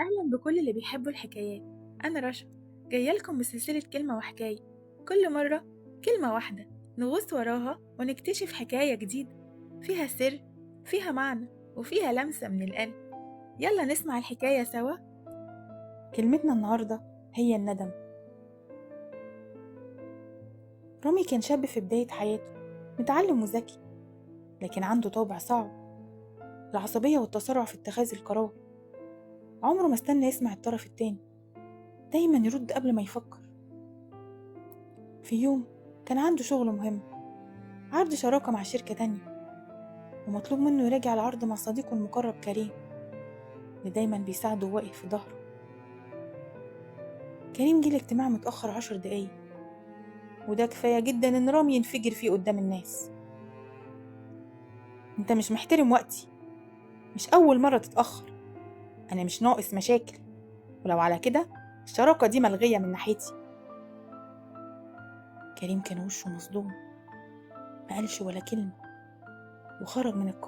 أهلا بكل اللي بيحبوا الحكايات. أنا رشا، جاية لكم بسلسلة كلمة وحكاية. كل مرة كلمة واحدة نغوص وراها ونكتشف حكاية جديدة فيها سر، فيها معنى، وفيها لمسة من القلب. يلا نسمع الحكاية سوا. كلمتنا النهاردة هي الندم. رامي كان شاب في بداية حياته، متعلم وذكي، لكن عنده طابع صعب، العصبية والتسرع في اتخاذ القرار. عمره ما استنى يسمع الطرف التاني، دايما يرد قبل ما يفكر. في يوم كان عنده شغل مهم، عرض شراكة مع شركة تانية، ومطلوب منه يراجع العرض مع صديقه المقرب كريم اللي دايما بيساعده وواقف في ظهره. كريم جه الاجتماع متأخر 10 دقايق، وده كفاية جدا إن رامي ينفجر فيه قدام الناس. انت مش محترم وقتي، مش أول مرة تتأخر، أنا مش ناقص مشاكل، ولو على كده الشراكة دي ملغية من ناحيتي. كريم كان وشه مصدوم، ما قالش ولا كلمة وخرج من القاعة.